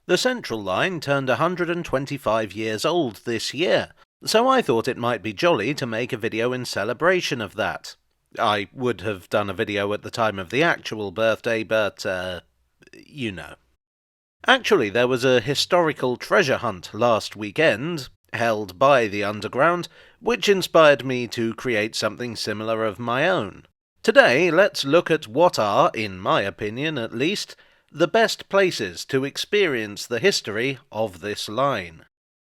The Central Line turned 125 years old this year, so I thought it might be jolly to make a video in celebration of that. I would have done a video at the time of the actual birthday, but, you know. Actually, there was a historical treasure hunt last weekend, held by the Underground, which inspired me to create something similar of my own. Today, let's look at what are, in my opinion at least, the best places to experience the history of this line.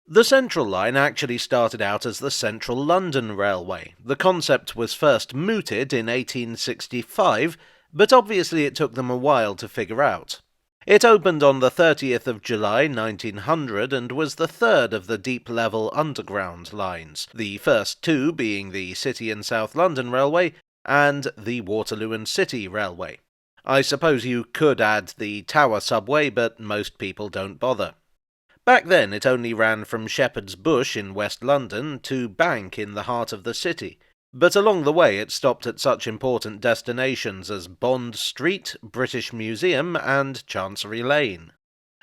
The Central Line actually started out as the Central London Railway. The concept was first mooted in 1865, but obviously it took them a while to figure out. It opened on the 30th of July 1900 and was the third of the deep-level underground lines, the first two being the City and South London Railway and the Waterloo and City Railway. I suppose you could add the Tower Subway, but most people don't bother. Back then it only ran from Shepherd's Bush in West London to Bank in the heart of the city, but along the way it stopped at such important destinations as Bond Street, British Museum and Chancery Lane.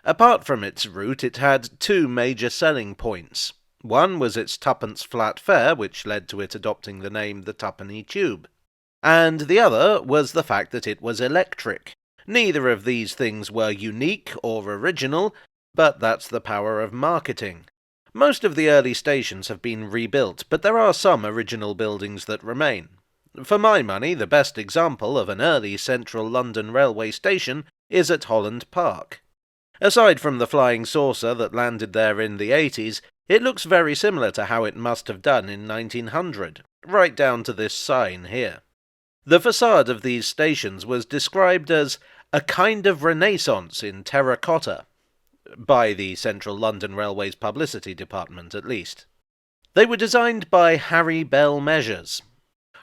Apart from its route, it had two major selling points. One was its twopence flat fare, which led to it adopting the name the Tuppony Tube. And the other was the fact that it was electric. Neither of these things were unique or original, but that's the power of marketing. Most of the early stations have been rebuilt, but there are some original buildings that remain. For my money, the best example of an early central London railway station is at Holland Park. Aside from the flying saucer that landed there in the 80s, it looks very similar to how it must have done in 1900, right down to this sign here. The facade of these stations was described as a kind of renaissance in terracotta, by the Central London Railway's publicity department at least. They were designed by Harry Bell Measures.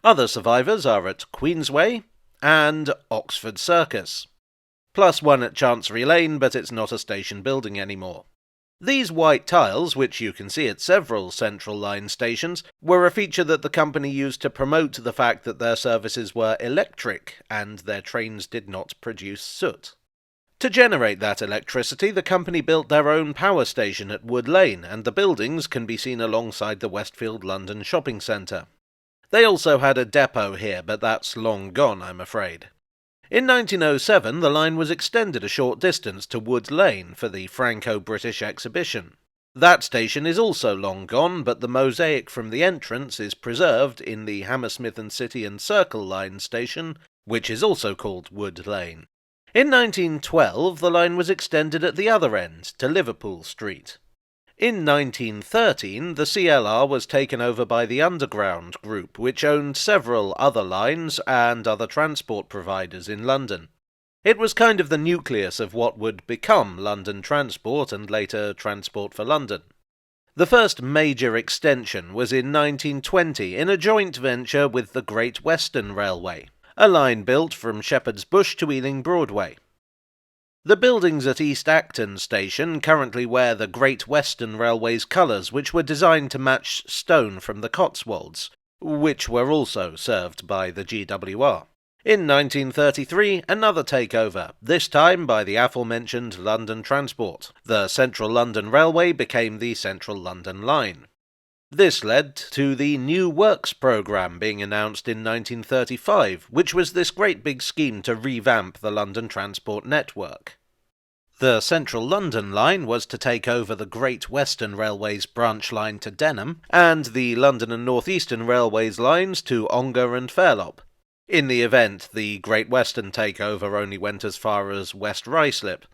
Other survivors are at Queensway and Oxford Circus, plus one at Chancery Lane, but it's not a station building anymore. These white tiles, which you can see at several Central Line stations, were a feature that the company used to promote the fact that their services were electric and their trains did not produce soot. To generate that electricity, the company built their own power station at Wood Lane, and the buildings can be seen alongside the Westfield London shopping centre. They also had a depot here, but that's long gone, I'm afraid. In 1907, the line was extended a short distance to Wood Lane for the Franco-British exhibition. That station is also long gone, but the mosaic from the entrance is preserved in the Hammersmith and City and Circle Line station, which is also called Wood Lane. In 1912, the line was extended at the other end, to Liverpool Street. In 1913, the CLR was taken over by the Underground Group, which owned several other lines and other transport providers in London. It was kind of the nucleus of what would become London Transport and later Transport for London. The first major extension was in 1920 in a joint venture with the Great Western Railway, a line built from Shepherd's Bush to Ealing Broadway. The buildings at East Acton Station currently wear the Great Western Railway's colours, which were designed to match stone from the Cotswolds, which were also served by the GWR. In 1933, another takeover, this time by the aforementioned London Transport. The Central London Railway became the Central London Line. This led to the New Works programme being announced in 1935, which was this great big scheme to revamp the London transport network. The Central London Line was to take over the Great Western Railway's branch line to Denham, and the London and North Eastern Railway's lines to Ongar and Fairlop. In the event, the Great Western takeover only went as far as West Ruislip.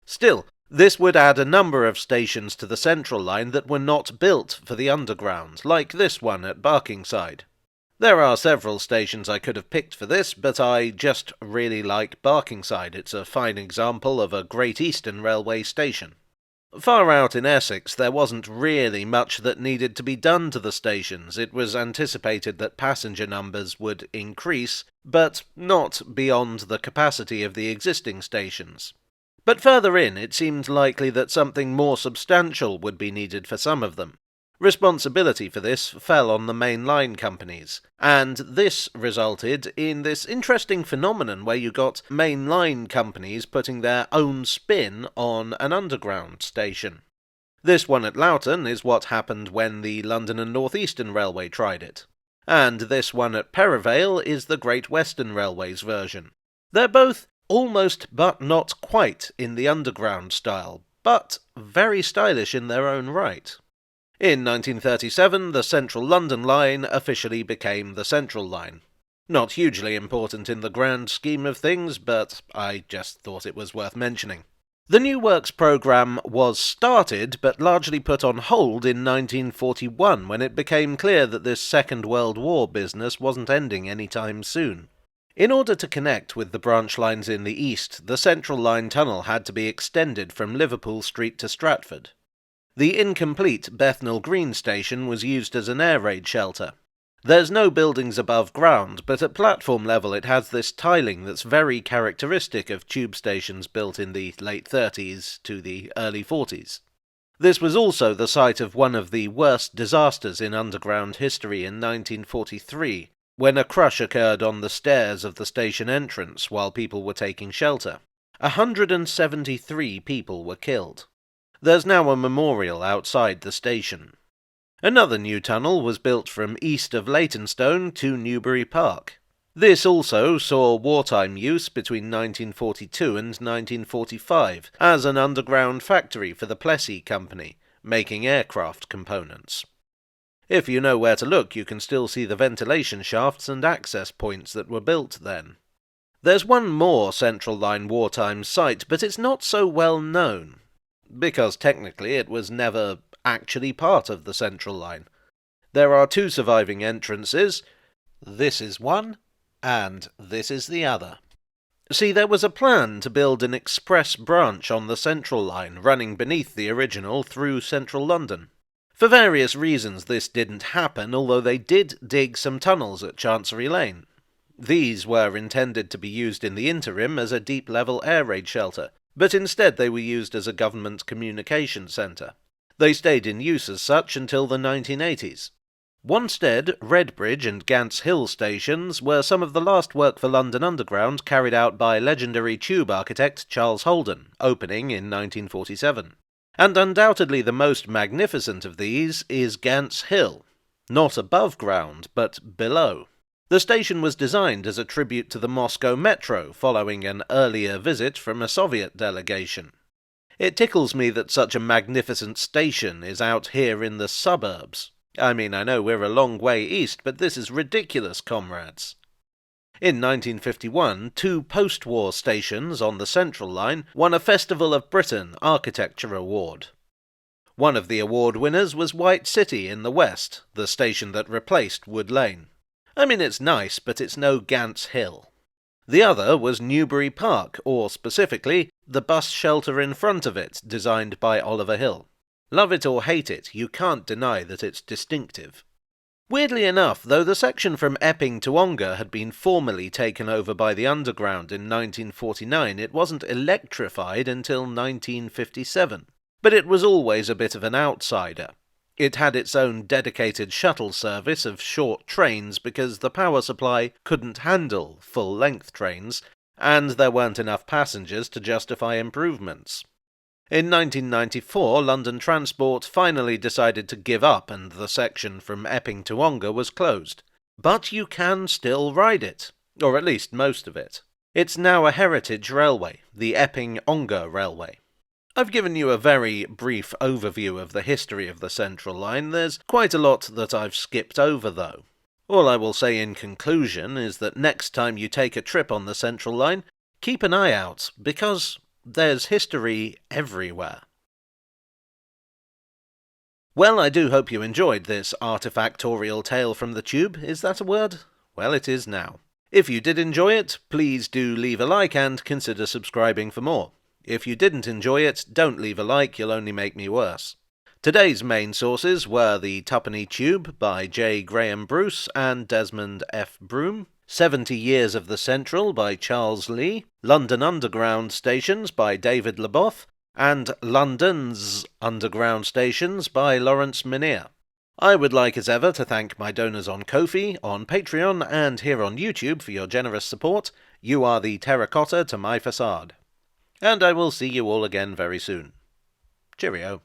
Still, this would add a number of stations to the Central Line that were not built for the Underground, like this one at Barkingside. There are several stations I could have picked for this, but I just really like Barkingside. It's a fine example of a Great Eastern Railway station. Far out in Essex, there wasn't really much that needed to be done to the stations. It was anticipated that passenger numbers would increase, but not beyond the capacity of the existing stations. But further in, it seemed likely that something more substantial would be needed for some of them. Responsibility for this fell on the Mainline companies, and this resulted in this interesting phenomenon where you got Mainline companies putting their own spin on an underground station. This one at Loughton is what happened when the London and North Eastern Railway tried it, and this one at Perivale is the Great Western Railway's version. They're both almost but not quite in the underground style, but very stylish in their own right. In 1937, the Central London Line officially became the Central Line. Not hugely important in the grand scheme of things, but I just thought it was worth mentioning. The New Works programme was started, but largely put on hold in 1941 when it became clear that this Second World War business wasn't ending anytime soon. In order to connect with the branch lines in the east, the Central Line tunnel had to be extended from Liverpool Street to Stratford. The incomplete Bethnal Green station was used as an air raid shelter. There's no buildings above ground, but at platform level it has this tiling that's very characteristic of tube stations built in the late 30s to the early 40s. This was also the site of one of the worst disasters in underground history in 1943, when a crush occurred on the stairs of the station entrance while people were taking shelter. 173 people were killed. There's now a memorial outside the station. Another new tunnel was built from east of Leytonstone to Newbury Park. This also saw wartime use between 1942 and 1945 as an underground factory for the Plessey Company, making aircraft components. If you know where to look, you can still see the ventilation shafts and access points that were built then. There's one more Central Line wartime site, but it's not so well known, because technically it was never actually part of the Central Line. There are two surviving entrances. This is one, and this is the other. See, there was a plan to build an express branch on the Central Line running beneath the original through central London. For various reasons this didn't happen, although they did dig some tunnels at Chancery Lane. These were intended to be used in the interim as a deep-level air raid shelter, but instead they were used as a government communication centre. They stayed in use as such until the 1980s. Wanstead, Redbridge and Gants Hill stations were some of the last work for London Underground carried out by legendary tube architect Charles Holden, opening in 1947. And undoubtedly the most magnificent of these is Gants Hill, not above ground, but below. The station was designed as a tribute to the Moscow Metro following an earlier visit from a Soviet delegation. It tickles me that such a magnificent station is out here in the suburbs. I mean, I know we're a long way east, but this is ridiculous, comrades. In 1951, two post-war stations on the Central Line won a Festival of Britain Architecture Award. One of the award winners was White City in the west, the station that replaced Wood Lane. I mean, it's nice, but it's no Gants Hill. The other was Newbury Park, or specifically, the bus shelter in front of it, designed by Oliver Hill. Love it or hate it, you can't deny that it's distinctive. Weirdly enough, though the section from Epping to Ongar had been formally taken over by the Underground in 1949, it wasn't electrified until 1957. But it was always a bit of an outsider. It had its own dedicated shuttle service of short trains because the power supply couldn't handle full-length trains, and there weren't enough passengers to justify improvements. In 1994, London Transport finally decided to give up and the section from Epping to Ongar was closed. But you can still ride it, or at least most of it. It's now a heritage railway, the Epping-Ongar Railway. I've given you a very brief overview of the history of the Central Line. There's quite a lot that I've skipped over, though. All I will say in conclusion is that next time you take a trip on the Central Line, keep an eye out, because there's history everywhere. Well, I do hope you enjoyed this artifactorial tale from the Tube. Is that a word? Well, it is now. If you did enjoy it, please do leave a like and consider subscribing for more. If you didn't enjoy it, don't leave a like, you'll only make me worse. Today's main sources were the Tuppony Tube by J. Graham Bruce and Desmond F. Broom, 70 Years of the Central by Charles Lee, London Underground Stations by David Leboff, and London's Underground Stations by Lawrence Minnear. I would like as ever to thank my donors on Ko-fi, on Patreon, and here on YouTube for your generous support. You are the terracotta to my facade. And I will see you all again very soon. Cheerio.